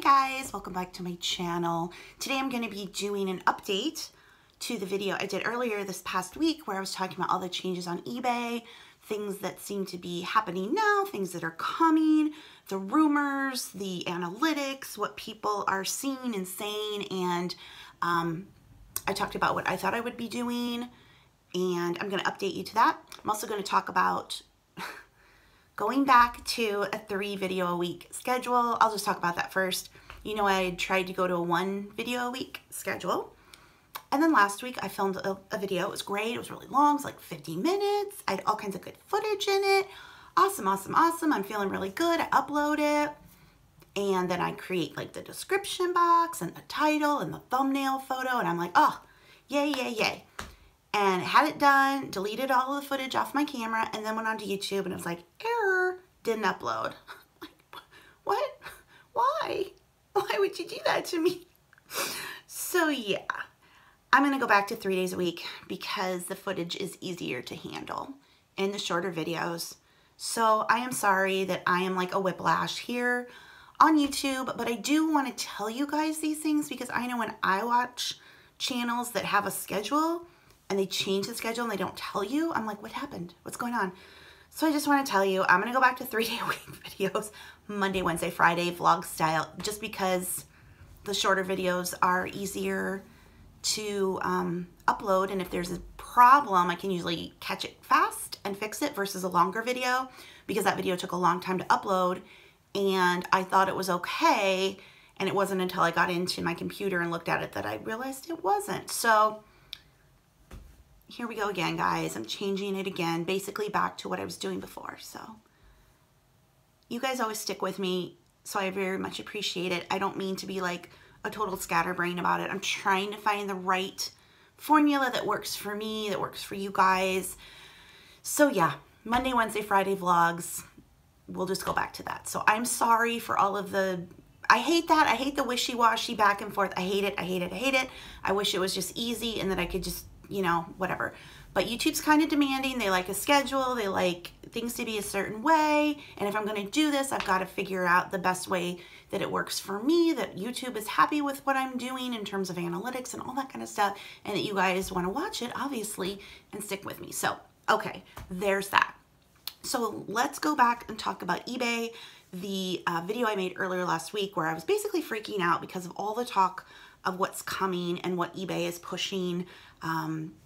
guys, welcome back to my channel. Today I'm going to be doing an update to the video I did earlier this past week where I was talking about all the changes on eBay, things that seem to be happening now, things that are coming, the rumors, the analytics, what people are seeing and saying, and I talked about what I thought I would be doing, and I'm going to update you to that. I'm also going to talk about going back to a 3 video a week schedule. I'll just talk about that first. You know, I tried to go to a 1 video a week schedule. And then last week I filmed a video. It was great. It was really long. It was like 50 minutes. I had all kinds of good footage in it. Awesome, awesome, awesome. I'm feeling really good. I upload it. And then I create like the description box and the title and the thumbnail photo. And I'm like, oh, yay, yay, yay. And had it done, deleted all of the footage off my camera, and then went onto YouTube and it was like, error, didn't upload. Like, what? Why? Why would you do that to me? So yeah, I'm gonna go back to 3 days a week because the footage is easier to handle in the shorter videos. So I am sorry that I am like a whiplash here on YouTube, but I do want to tell you guys these things because I know when I watch channels that have a schedule, and they change the schedule and they don't tell you, I'm like, what happened? What's going on? So I just want to tell you, I'm going to go back to 3 day a week videos, Monday, Wednesday, Friday, vlog style, just because the shorter videos are easier to upload. And if there's a problem, I can usually catch it fast and fix it versus a longer video because that video took a long time to upload and I thought it was okay. And it wasn't until I got into my computer and looked at it that I realized it wasn't. So here we go again, guys. I'm changing it again, basically back to what I was doing before. So you guys always stick with me, so I very much appreciate it. I don't mean to be like a total scatterbrain about it. I'm trying to find the right formula that works for me, that works for you guys. So yeah, Monday, Wednesday, Friday vlogs. We'll just go back to that. So I'm sorry for all of the, I hate that. I hate the wishy-washy back and forth. I hate it. I hate it. I hate it. I wish it was just easy and that I could just, you know, whatever. But YouTube's kind of demanding. They like a schedule. They like things to be a certain way. And if I'm going to do this, I've got to figure out the best way that it works for me, that YouTube is happy with what I'm doing in terms of analytics and all that kind of stuff, and that you guys want to watch it, obviously, and stick with me. So, okay, there's that. So let's go back and talk about eBay. The video I made earlier last week where I was basically freaking out because of all the talk of what's coming and what eBay is pushing,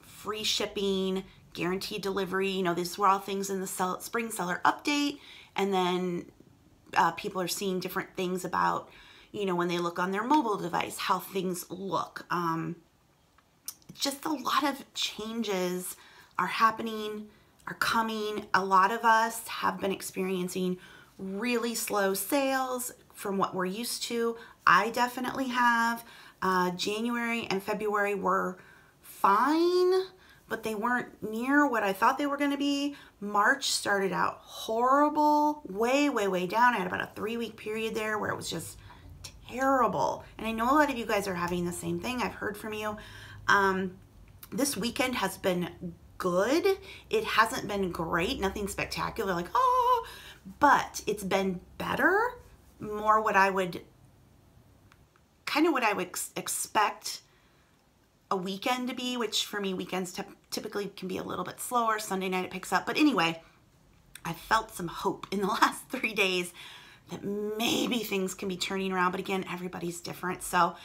free shipping, guaranteed delivery. You know, these were all things in the spring seller update. And then people are seeing different things about, you know, when they look on their mobile device, how things look. Just a lot of changes are happening, are coming. A lot of us have been experiencing really slow sales from what we're used to. I definitely have. January and February were fine, but they weren't near what I thought they were going to be. March started out horrible, way, way, way down. I had about a 3-week period there where it was just terrible. And I know a lot of you guys are having the same thing. I've heard from you. This weekend has been good. It hasn't been great, nothing spectacular, like, oh, but it's been better, more what I would expect a weekend to be, which for me, weekends typically can be a little bit slower. Sunday night it picks up. But anyway, I felt some hope in the last 3 days that maybe things can be turning around. But again, everybody's different. So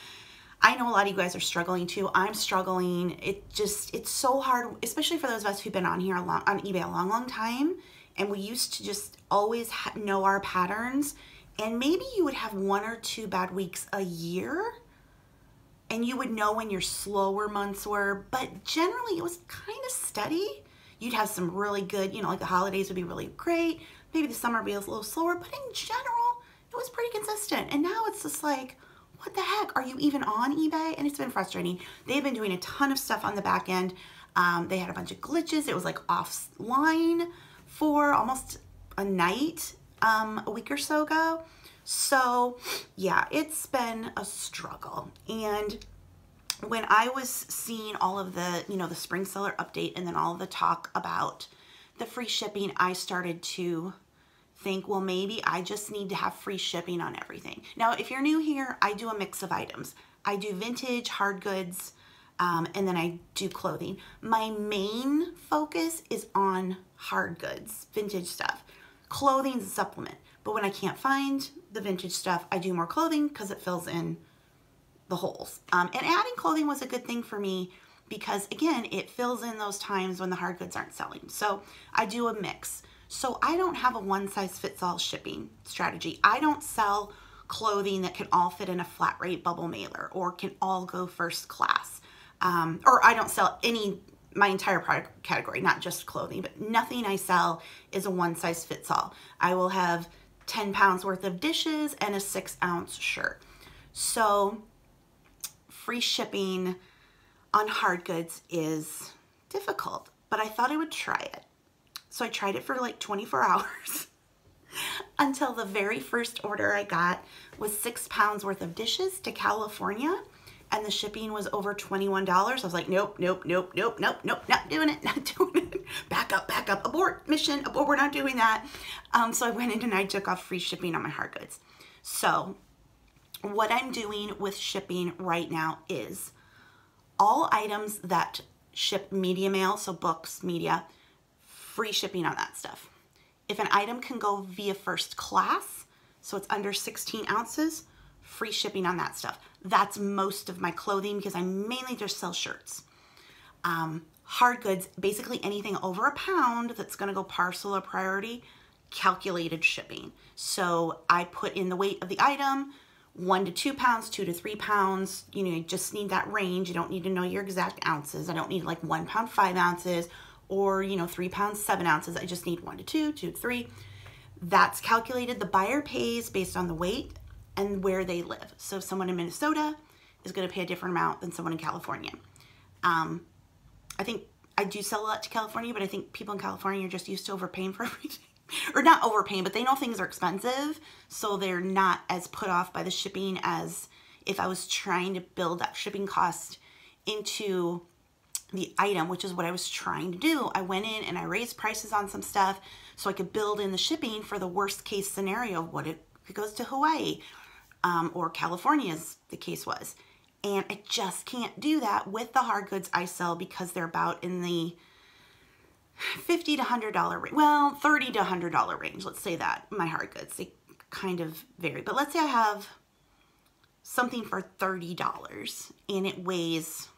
I know a lot of you guys are struggling too. I'm struggling. It's so hard, especially for those of us who've been on here on eBay a long, long time. And we used to just always know our patterns. And maybe you would have 1 or 2 bad weeks a year and you would know when your slower months were, but generally it was kind of steady. You'd have some really good, you know, like the holidays would be really great. Maybe the summer would be a little slower, but in general, it was pretty consistent. And now it's just like, what the heck? Are you even on eBay? And it's been frustrating. They've been doing a ton of stuff on the back end. They had a bunch of glitches. It was like offline for almost a night a week or so ago. So yeah, it's been a struggle. And when I was seeing all of the, you know, the spring seller update and then all of the talk about the free shipping, I started to think, well, maybe I just need to have free shipping on everything. Now, if you're new here, I do a mix of items. I do vintage, hard goods, and then I do clothing. My main focus is on hard goods, vintage stuff. Clothing's a supplement, but when I can't find the vintage stuff, I do more clothing because it fills in the holes. And adding clothing was a good thing for me because, again, it fills in those times when the hard goods aren't selling. So I do a mix. So I don't have a one-size-fits-all shipping strategy. I don't sell clothing that can all fit in a flat rate bubble mailer or can all go first class. Or I don't sell my entire product category, not just clothing, but nothing I sell is a one-size-fits-all. I will have 10 pounds worth of dishes and a 6-ounce shirt. So free shipping on hard goods is difficult, but I thought I would try it. So I tried it for like 24 hours until the very first order I got was 6 pounds worth of dishes to California, and the shipping was over $21. I was like, nope, not doing it. Back up, abort mission, abort, we're not doing that. So I went in and I took off free shipping on my hard goods. So what I'm doing with shipping right now is all items that ship media mail, so books, media, free shipping on that stuff. If an item can go via first class, so it's under 16 ounces, free shipping on that stuff. That's most of my clothing because I mainly just sell shirts. Hard goods, basically anything over a pound that's gonna go parcel or priority, calculated shipping. So I put in the weight of the item, 1 to 2 pounds, 2 to 3 pounds. You know, you just need that range. You don't need to know your exact ounces. I don't need like 1 pound, 5 ounces, or 3 pounds, 7 ounces. I just need 1 to 2, 2 to 3. That's calculated. The buyer pays based on the weight and where they live. So someone in Minnesota is going to pay a different amount than someone in California. I think I do sell a lot to California, but I think people in California are just used to overpaying for everything. Or not overpaying, but they know things are expensive, so they're not as put off by the shipping as if I was trying to build that shipping cost into the item, which is what I was trying to do. I went in and I raised prices on some stuff so I could build in the shipping for the worst case scenario of what if it goes to Hawaii or California, as the case was. And I just can't do that with the hard goods I sell because they're about in the $50 to $100 range. Well, $30 to $100 range. Let's say that. My hard goods, they kind of vary. But let's say I have something for $30 and it weighs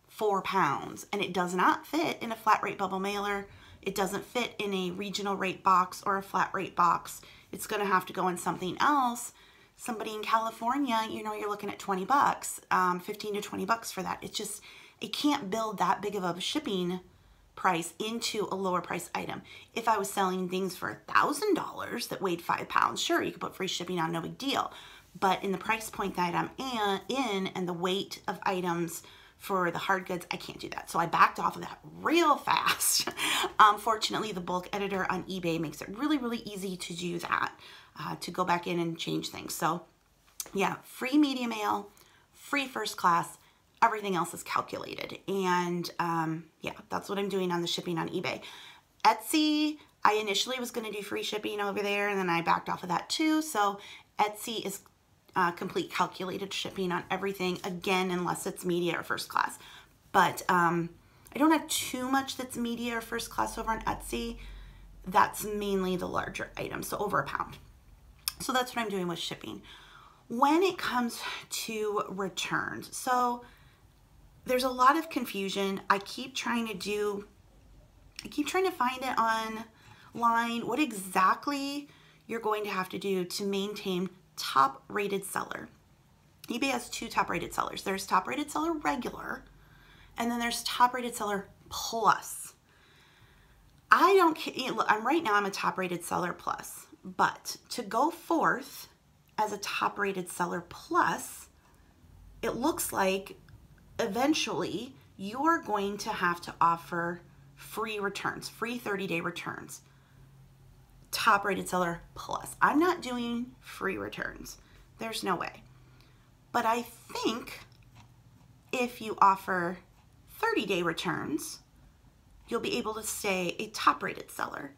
4 pounds and it does not fit in a flat rate bubble mailer. It doesn't fit in a regional rate box or a flat rate box. It's going to have to go in something else. Somebody in California, you're looking at 20 bucks, 15 to 20 bucks for that. It's just, it can't build that big of a shipping price into a lower price item. If I was selling things for $1,000 that weighed 5 pounds, sure, you could put free shipping on, no big deal. But in the price point that I'm in and the weight of items for the hard goods, I can't do that. So I backed off of that real fast. Fortunately, the bulk editor on eBay makes it really, really easy to do that, to go back in and change things. So yeah, free media mail, free first class, everything else is calculated. And yeah, that's what I'm doing on the shipping on eBay. Etsy, I initially was going to do free shipping over there, and then I backed off of that too. So Etsy is complete calculated shipping on everything, again, unless it's media or first class. But I don't have too much that's media or first class over on Etsy. That's mainly the larger items, so over a pound. So that's what I'm doing with shipping. When it comes to returns, so there's a lot of confusion. I keep trying to find it online, what exactly you're going to have to do to maintain top rated seller. eBay has 2 top rated sellers. There's top rated seller regular, and then there's top rated seller plus. I don't care. Look, right now I'm a top rated seller plus, but to go forth as a top rated seller plus, it looks like eventually you are going to have to offer free returns, free 30-day returns. Top rated seller plus. I'm not doing free returns. There's no way. But I think if you offer 30-day returns, you'll be able to stay a top rated seller.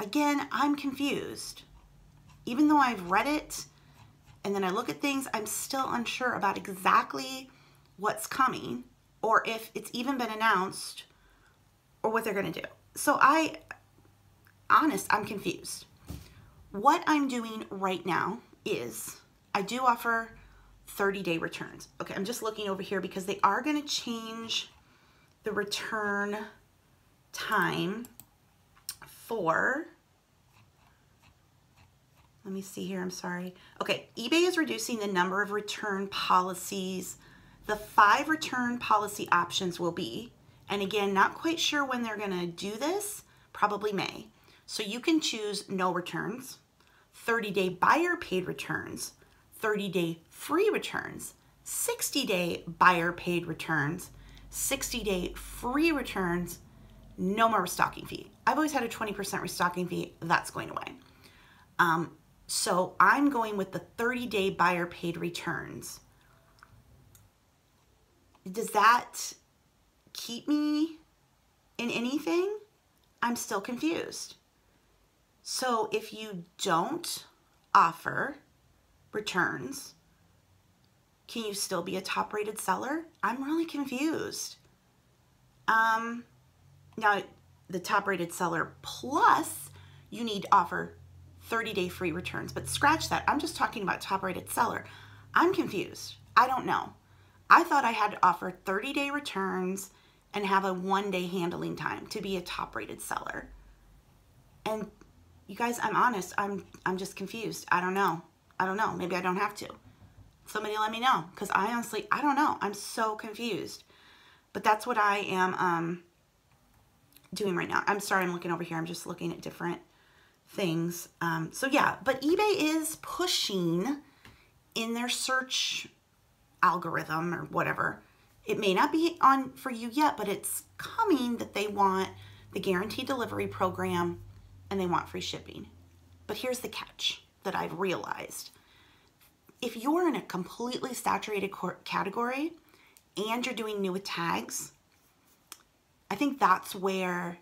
again, I'm confused. Even though I've read it and then I look at things, I'm still unsure about exactly what's coming or if it's even been announced or what they're going to do. So I'm confused. What I'm doing right now is I do offer 30-day returns. Okay, I'm just looking over here because they are going to change the return time for, let me see here, I'm sorry. Okay, eBay is reducing the number of return policies. The 5 return policy options will be, and again, not quite sure when they're gonna do this, probably May. So you can choose no returns, 30-day buyer paid returns, 30-day free returns, 60-day buyer paid returns, 60-day free returns, no more restocking fee. I've always had a 20% restocking fee. That's going away. So I'm going with the 30-day buyer paid returns. Does that keep me in anything? I'm still confused. So if you don't offer returns, can you still be a top rated seller? I'm really confused. Now, the top rated seller plus, you need to offer 30-day free returns, but scratch that. I'm just talking about top rated seller. I'm confused. I don't know. I thought I had to offer 30-day returns and have a 1-day handling time to be a top rated seller. And you guys, I'm honest, I'm just confused. I don't know. Maybe I don't have to. Somebody let me know, because I honestly, I don't know. I'm so confused. But that's what I am doing right now. I'm sorry, I'm looking over here. I'm just looking at different things. So yeah, but eBay is pushing in their search algorithm or whatever. It may not be on for you yet, but it's coming that they want the guaranteed delivery program and they want free shipping. But here's the catch that I've realized. If you're in a completely saturated category and you're doing new with tags, I think that's where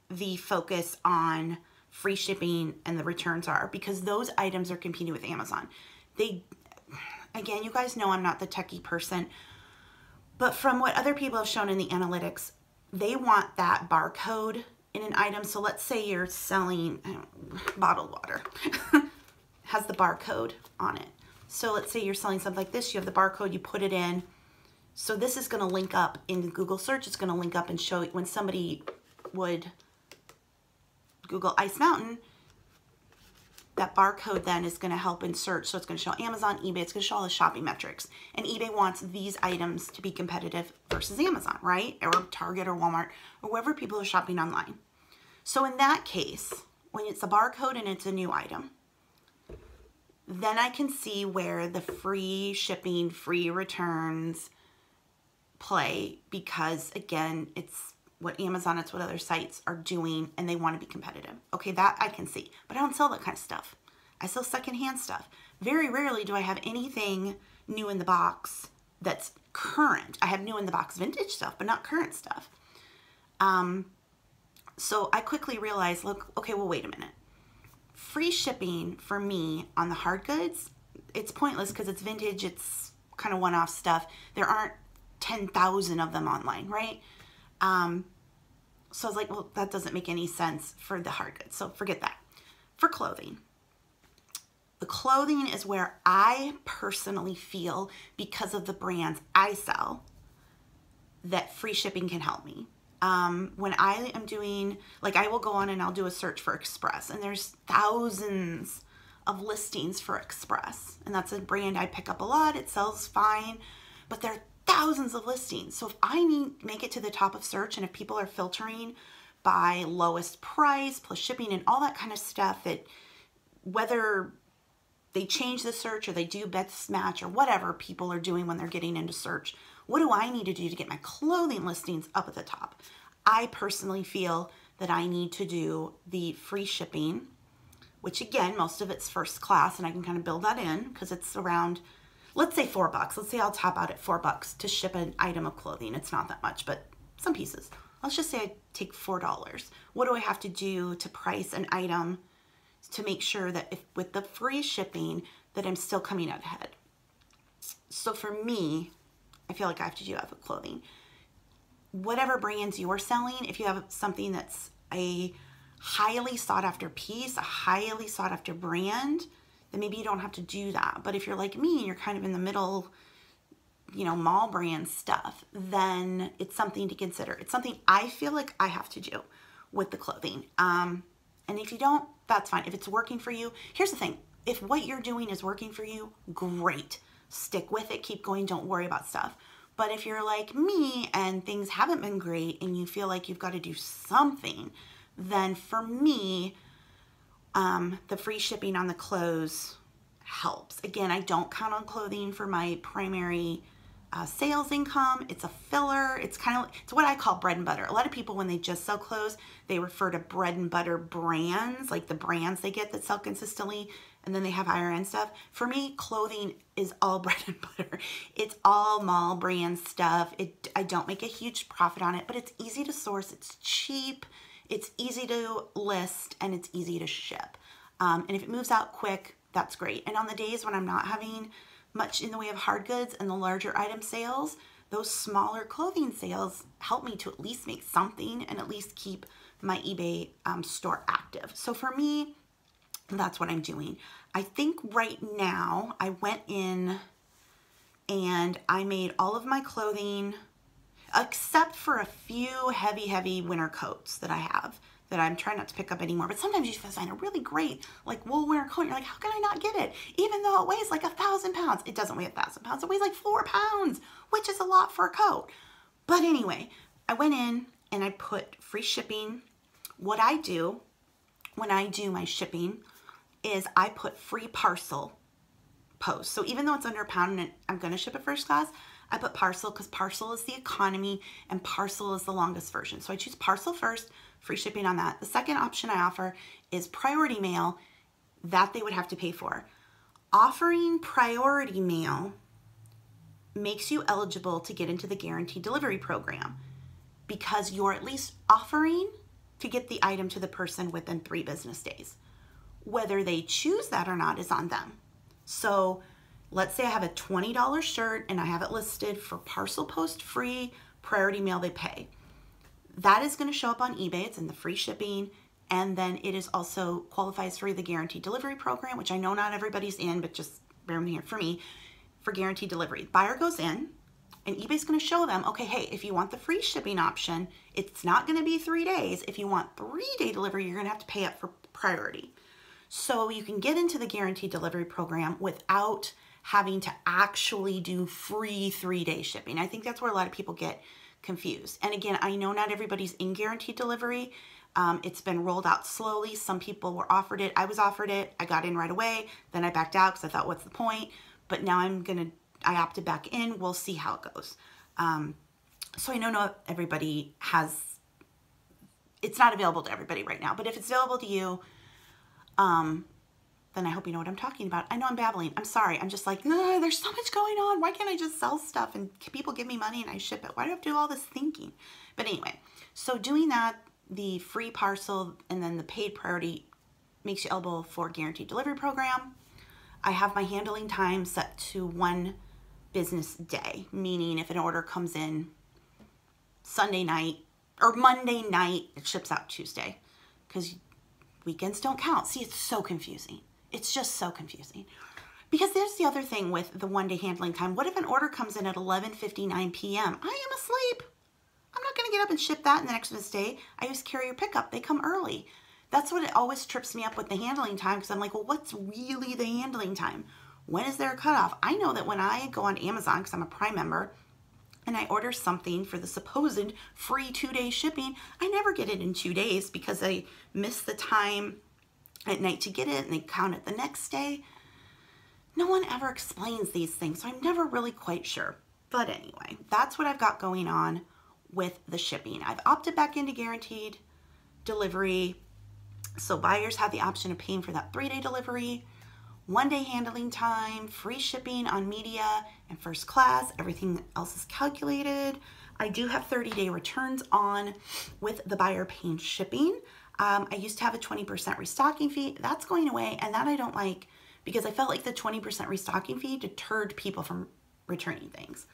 the focus on free shipping and the returns are, because those items are competing with Amazon. Again, you guys know I'm not the techie person, but from what other people have shown in the analytics, they want that barcode in an item. So let's say you're selling bottled water, has the barcode on it. So let's say you're selling something like this, you have the barcode, you put it in. So this is going to link up in Google search. It's going to link up and show when somebody would Google Ice Mountain, that barcode then is going to help in search. So it's going to show Amazon, eBay, it's going to show all the shopping metrics. And eBay wants these items to be competitive versus Amazon, right? Or Target or Walmart or wherever people are shopping online. So in that case, when it's a barcode and it's a new item, then I can see where the free shipping, free returns play, because again, it's what Amazon, it's what other sites are doing and they want to be competitive. Okay, that I can see, but I don't sell that kind of stuff. I sell secondhand stuff. Very rarely do I have anything new in the box that's current. I have new in the box vintage stuff, but not current stuff. So I quickly realized, look, okay, well, wait a minute. Free shipping for me on the hard goods, it's pointless because it's vintage, it's kind of one-off stuff. There aren't 10,000 of them online, right? So I was like, well, that doesn't make any sense for the hard goods. So forget that. For clothing, the clothing is where I personally feel, because of the brands I sell, that free shipping can help me. When I am doing, like, I will go on and I'll do a search for Express, and there's thousands of listings for Express, and that's a brand I pick up a lot. It sells fine, but there are thousands of listings. So if I make it to the top of search, and if people are filtering by lowest price plus shipping and all that kind of stuff, that whether they change the search or they do best match or whatever people are doing when they're getting into search, what do I need to do to get my clothing listings up at the top? I personally feel that I need to do the free shipping, which again, most of it's first class, and I can kind of build that in because it's around, let's say $4. Let's say I'll top out at $4 to ship an item of clothing. It's not that much, but some pieces. Let's just say I take $4? What do I have to do to price an item to make sure that if with the free shipping that I'm still coming out ahead? So for me, I feel like I have to do that with clothing. Whatever brands you're selling, if you have something that's a highly sought after piece, a highly sought after brand, then maybe you don't have to do that. But if you're like me and you're kind of in the middle, you know, mall brand stuff, then it's something to consider. It's something I feel like I have to do with the clothing. And if you don't, that's fine. If it's working for you, here's the thing. If what you're doing is working for you, great. Stick with it, keep going, don't worry about stuff. But if you're like me and things haven't been great and you feel like you've got to do something, then for me, the free shipping on the clothes helps. Again, I don't count on clothing for my primary sales income. It's a filler. It's it's what I call bread and butter. A lot of people, when they just sell clothes, they refer to bread and butter brands, like the brands they get that sell consistently, and then they have higher end stuff. For me, clothing is all bread and butter. It's all mall brand stuff. I don't make a huge profit on it, but it's easy to source. It's cheap. It's easy to list, and it's easy to ship. And if it moves out quick, that's great. And on the days when I'm not having much in the way of hard goods and the larger item sales, those smaller clothing sales help me to at least make something and at least keep my eBay store active. So for me, that's what I'm doing. I think right now I went in and I made all of my clothing, except for a few heavy winter coats that I have that I'm trying not to pick up anymore. But sometimes you find a really great like wool winter coat. You're like, how can I not get it? Even though it weighs like 1,000 pounds. It doesn't weigh 1,000 pounds. It weighs like 4 pounds, which is a lot for a coat. But anyway, I went in and I put free shipping. What I do when I do my shipping is I put free parcel posts. So even though it's under £1 and I'm going to ship it first class, I put parcel because parcel is the economy and parcel is the longest version. So I choose parcel first, free shipping on that. The second option I offer is priority mail that they would have to pay for. Offering priority mail makes you eligible to get into the guaranteed delivery program because you're at least offering to get the item to the person within 3 business days. Whether they choose that or not is on them. So let's say I have a $20 shirt and I have it listed for parcel post free, priority mail they pay. That is going to show up on eBay. It's in the free shipping. And then it is also qualifies for the guaranteed delivery program, which I know not everybody's in, but just bear with me for me, for guaranteed delivery. Buyer goes in and eBay's going to show them, okay, hey, if you want the free shipping option, it's not going to be 3 days. If you want 3-day delivery, you're going to have to pay up for priority. So you can get into the guaranteed delivery program without having to actually do free 3-day shipping. I think that's where a lot of people get confused. And again, I know not everybody's in guaranteed delivery. It's been rolled out slowly. Some people were offered it. I was offered it. I got in right away. Then I backed out because I thought, what's the point? But now I opted back in. We'll see how it goes. So I know not everybody it's not available to everybody right now. But if it's available to you, then I hope you know what I'm talking about. I know I'm babbling. I'm sorry. I'm just like, there's so much going on. Why can't I just sell stuff and people give me money and I ship it? Why do I have to do all this thinking? But anyway, so doing that, the free parcel and then the paid priority makes you eligible for guaranteed delivery program. I have my handling time set to 1 business day, meaning if an order comes in Sunday night or Monday night, it ships out Tuesday because weekends don't count. See, it's so confusing. It's just so confusing. Because there's the other thing with the 1-day handling time. What if an order comes in at 11:59 p.m.? I am asleep. I'm not going to get up and ship that in the next business day. I use carrier pickup. They come early. That's what it always trips me up with the handling time because I'm like, well, what's really the handling time? When is there a cutoff? I know that when I go on Amazon, because I'm a Prime member, and I order something for the supposed free 2-day shipping, I never get it in 2 days because I miss the time at night to get it and they count it the next day. No one ever explains these things, so I'm never really quite sure. But anyway, that's what I've got going on with the shipping. I've opted back into guaranteed delivery, so buyers have the option of paying for that 3-day delivery, 1-day handling time, free shipping on media and first class. Everything else is calculated. I do have 30-day returns on with the buyer paying shipping. I used to have a 20% restocking fee. That's going away, and that I don't like because I felt like the 20% restocking fee deterred people from returning things.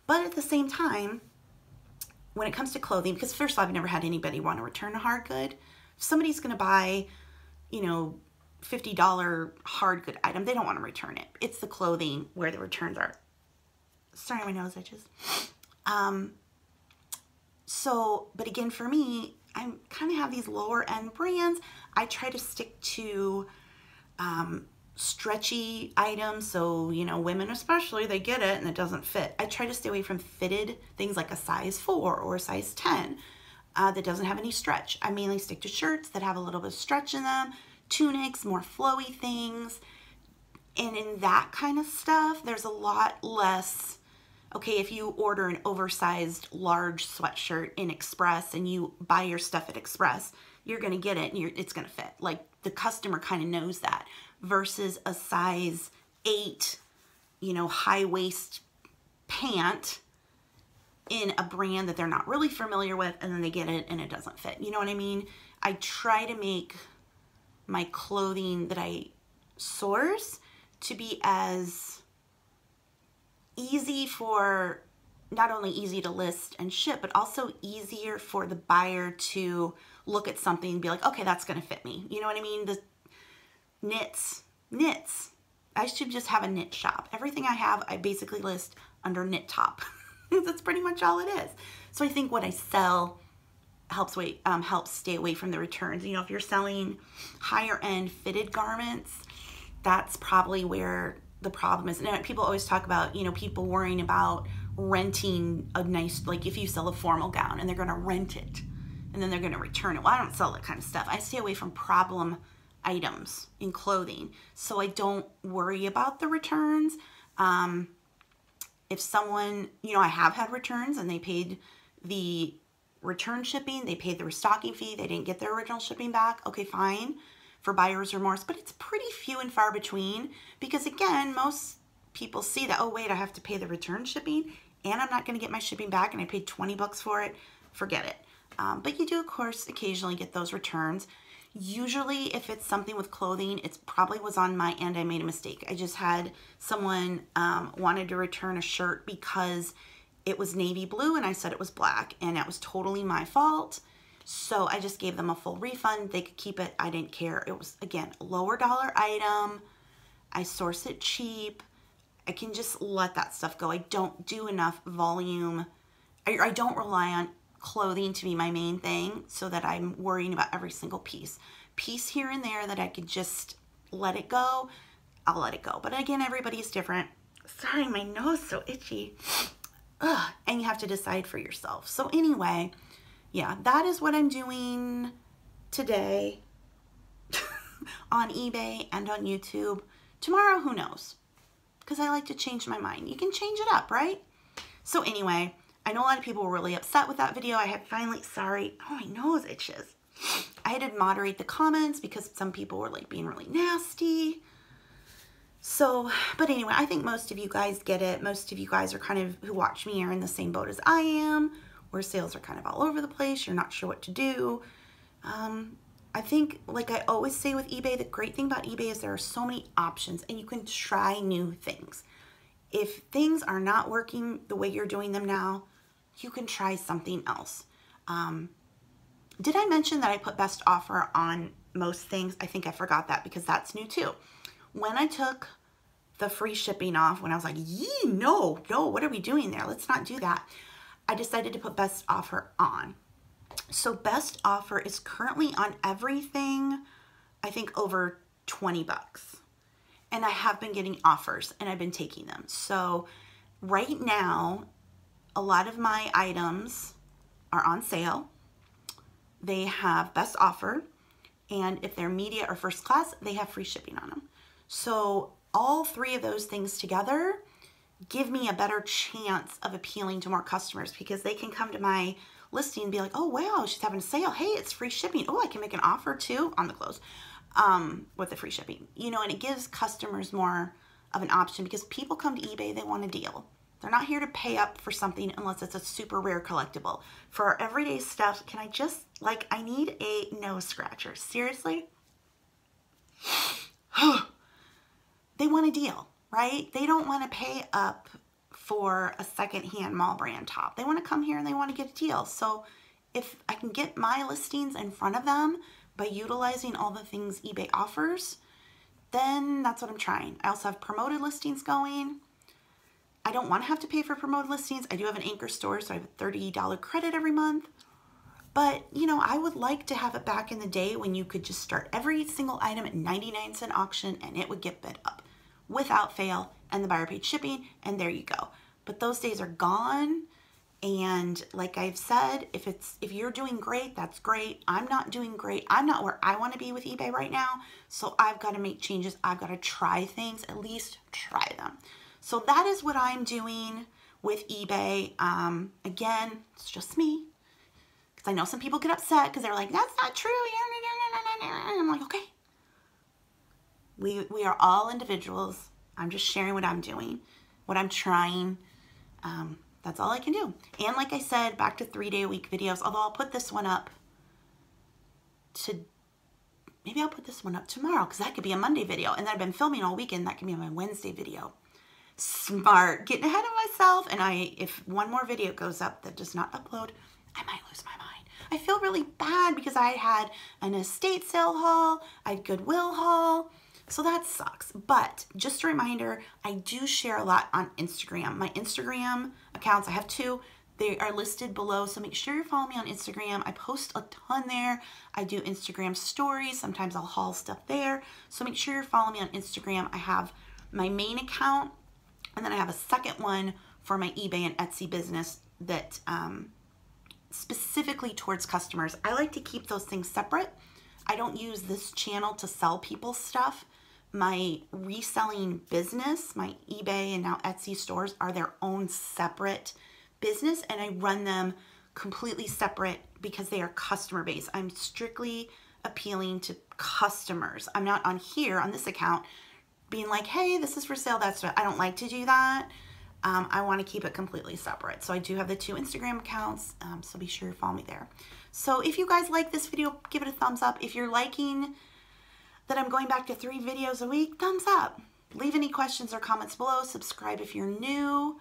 But at the same time, when it comes to clothing, because first of all, I've never had anybody want to return a hard good. If somebody's going to buy, you know, $50 hard good item, they don't want to return it. It's the clothing where the returns are. Sorry, my nose itches. But again, for me, I kind of have these lower end brands. I try to stick to stretchy items. So, you know, women especially, they get it and it doesn't fit. I try to stay away from fitted things like a size 4 or a size 10 that doesn't have any stretch. I mainly stick to shirts that have a little bit of stretch in them, tunics, more flowy things. And in that kind of stuff, there's a lot less. Okay, if you order an oversized large sweatshirt in Express and you buy your stuff at Express, you're going to get it and it's going to fit. Like the customer kind of knows that versus a size 8, you know, high waist pant in a brand that they're not really familiar with, and then they get it and it doesn't fit. You know what I mean? I try to make my clothing that I source to be as easy for, not only easy to list and ship, but also easier for the buyer to look at something and be like, okay, that's going to fit me. You know what I mean? The knits. I should just have a knit shop. Everything I have, I basically list under knit top. That's pretty much all it is. So I think what I sell helps stay away from the returns. You know, if you're selling higher end fitted garments, that's probably where the problem is. And people always talk about, you know, people worrying about renting a nice, like if you sell a formal gown and they're going to rent it and then they're going to return it. Well, I don't sell that kind of stuff. I stay away from problem items in clothing, so I don't worry about the returns. If someone, you know, I have had returns and they paid the return shipping, they paid the restocking fee, they didn't get their original shipping back. Okay, fine, for buyer's remorse, but it's pretty few and far between because again, most people see that, oh wait, I have to pay the return shipping and I'm not going to get my shipping back and I paid 20 bucks for it. Forget it. But you do, of course, occasionally get those returns. Usually if it's something with clothing, it probably was on my end. I made a mistake. I just had someone wanted to return a shirt because it was navy blue and I said it was black, and that was totally my fault. So I just gave them a full refund. They could keep it. I didn't care. It was, again, a lower dollar item. I source it cheap. I can just let that stuff go. I don't do enough volume. I don't rely on clothing to be my main thing so that I'm worrying about every single piece here and there that I could just let it go. I'll let it go. But again, everybody's different. Sorry, my nose is so itchy. Ugh, and you have to decide for yourself. So anyway, yeah, that is what I'm doing today on eBay and on YouTube. Tomorrow, who knows? Because I like to change my mind. You can change it up, right? So anyway, I know a lot of people were really upset with that video. I had finally, sorry, oh, my nose itches. I had to moderate the comments because some people were like being really nasty. So, but anyway, I think most of you guys get it. Most of you guys are kind of, who watch me, are in the same boat as I am, where sales are kind of all over the place. You're not sure what to do. I think, like I always say with eBay, the great thing about eBay is there are so many options and you can try new things. If things are not working the way you're doing them now, you can try something else. Did I mention that I put best offer on most things? I think I forgot that because that's new too. When I took the free shipping off, when I was like, no, what are we doing there? Let's not do that. I decided to put best offer on. So best offer is currently on everything, I think over 20 bucks. And I have been getting offers and I've been taking them. So right now, a lot of my items are on sale. They have best offer. And if they're media or first class, they have free shipping on them. So all three of those things together give me a better chance of appealing to more customers because they can come to my listing and be like, oh, wow, she's having a sale. Hey, it's free shipping. Oh, I can make an offer too on the clothes with the free shipping. You know, and it gives customers more of an option because people come to eBay, they want a deal. They're not here to pay up for something unless it's a super rare collectible. For our everyday stuff, can I just, like, I need a nose scratcher. Seriously? They want a deal, right? They don't want to pay up for a secondhand mall brand top. They want to come here and they want to get a deal. So if I can get my listings in front of them by utilizing all the things eBay offers, then that's what I'm trying. I also have promoted listings going. I don't want to have to pay for promoted listings. I do have an anchor store, so I have a $30 credit every month. But, you know, I would like to have it back in the day when you could just start every single item at 99-cent auction and it would get bid up without fail, and the buyer paid shipping, and there you go. But those days are gone. And like I've said, if you're doing great, that's great. I'm not doing great. I'm not where I want to be with eBay right now. So I've got to make changes. I've got to try things, at least try them. So that is what I'm doing with eBay. Again, it's just me. Because I know some people get upset because they're like, that's not true. I'm like, okay. We are all individuals. I'm just sharing what I'm doing, what I'm trying. That's all I can do. And like I said, back to 3-day-a-week videos, although I'll put this one up maybe I'll put this one up tomorrow because that could be a Monday video. And then I've been filming all weekend. That can be my Wednesday video. Smart. Getting ahead of myself. And if one more video goes up that does not upload, I might lose my mind. I feel really bad because I had an estate sale haul. I had Goodwill haul. So that sucks. But just a reminder, I do share a lot on Instagram. My Instagram accounts, I have 2. They are listed below, so make sure you follow me on Instagram. I post a ton there. I do Instagram stories. Sometimes I'll haul stuff there. So make sure you're following me on Instagram. I have my main account, and then I have a second one for my eBay and Etsy business that specifically towards customers. I like to keep those things separate. I don't use this channel to sell people stuff. My reselling business, my eBay and now Etsy stores are their own separate business, and I run them completely separate because they are customer based. I'm strictly appealing to customers. I'm not on here on this account being like, hey, this is for sale. That's what I don't like to do that. I want to keep it completely separate. So I do have the 2 Instagram accounts. So be sure to follow me there. So if you guys like this video, give it a thumbs up. If you're liking that I'm going back to 3 videos a week, thumbs up. Leave any questions or comments below. Subscribe if you're new.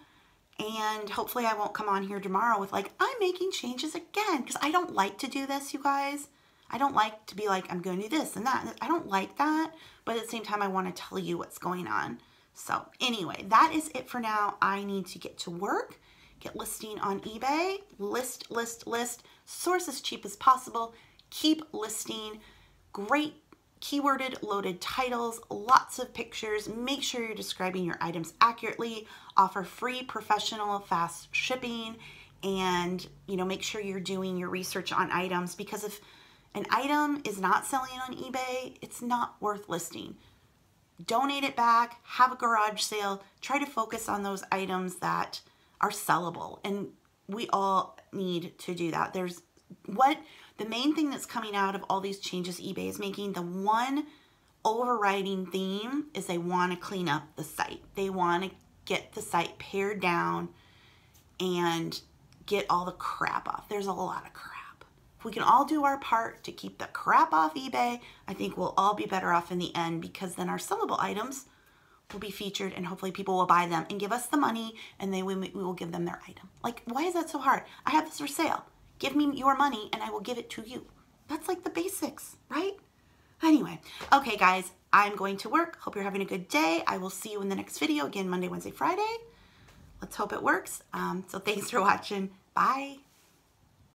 And hopefully I won't come on here tomorrow with like, I'm making changes again. Because I don't like to do this, you guys. I don't like to be like, I'm going to do this and that. I don't like that. But at the same time, I want to tell you what's going on. So anyway, that is it for now. I need to get to work. Get listing on eBay. List. Source as cheap as possible. Keep listing. Great keyworded loaded titles, lots of pictures. Make sure you're describing your items accurately. Offer free, professional, fast shipping, and make sure you're doing your research on items, because if an item is not selling on eBay, it's not worth listing. Donate it back, have a garage sale, try to focus on those items that are sellable, and we all need to do that. The main thing that's coming out of all these changes eBay is making, the one overriding theme is they want to clean up the site. They want to get the site pared down and get all the crap off. There's a lot of crap. If we can all do our part to keep the crap off eBay, I think we'll all be better off in the end, because then our sellable items will be featured and hopefully people will buy them and give us the money, and then we will give them their item. Like, why is that so hard? I have this for sale. Give me your money and I will give it to you. That's like the basics, right? Anyway, okay guys, I'm going to work. Hope you're having a good day. I will see you in the next video, again, Monday, Wednesday, Friday. Let's hope it works. So thanks for watching. Bye.